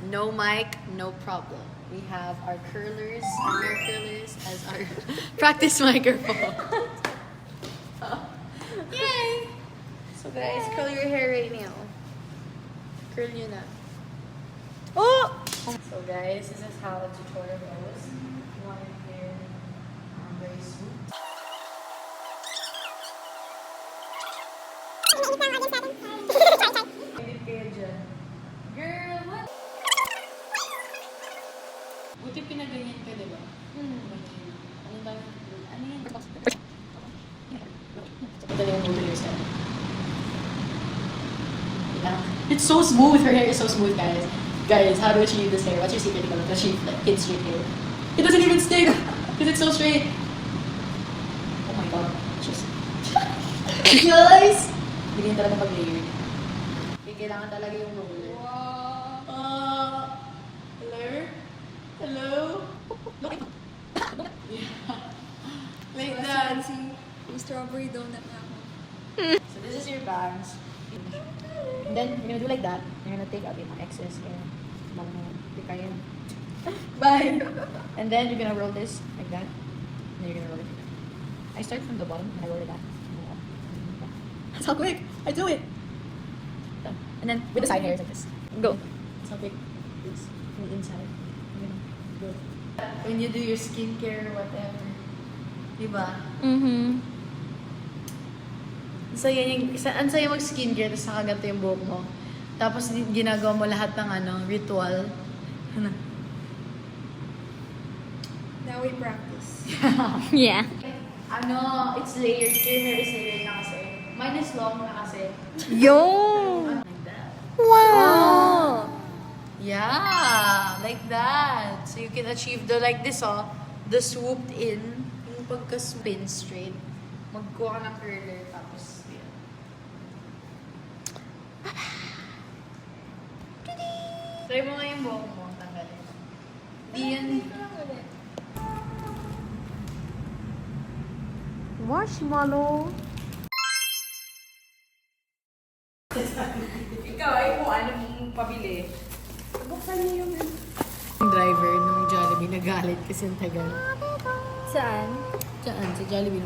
no mic, no problem. We have our curlers, our hair curlers as our practice microphone. Yay! So guys, curl your hair right now. Curl you na. Oh! So guys, this is how the tutorial goes. You want your hair very smooth. Edit kayo dyan. Girl, what? Buti pinaganyan ka, diba? Ano ba? Ano yun? Madali yung noodle yourself. Yeah. It's so smooth. Her hair is so smooth, guys. Guys, how to achieve this hair? What's your secret to achieve like kid straight hair? It doesn't even stick because it's so straight. Oh my god. Just guys! Hindi yan talaga pag-layered. Kailangan talaga yung roller. Wow! Hello? Hello? Look. Yeah. Like that. Yung strawberry donut na ako. So this is your bangs. And then you're gonna do like that. You're gonna take out yung excess hair. Bye! And then you're gonna roll this like that. And then you're gonna roll it like that. I start from the bottom and I roll it back. That's how quick I do it! Done. And then with the side hairs like this. Go. That's how quick it is from the inside. Go. When you do your skincare or whatever. Diba? So yan yung, ang saya mag-skincare, tapos nakaganto yung buhok mo. Tapos ginagawa mo lahat ng ritual. Now we practice. Yeah. It's layered. Your hair is layered na kasi. Mine is long na kasi. Yo! Like that. Wow! Yeah, like that. So you can achieve the like this, the swooped in, yung pagka-spin straight. Magkuha ka ng curler, tapos yun. Try mo nga yung buhok mo, tanggalin. Di yan. Marshmallow. Ikaw ay kung anong pabili. Buksan niyo yung Yung driver ng Jollibee nagalit kasi ang tagal. Saan? Saan? Sa Jollibee.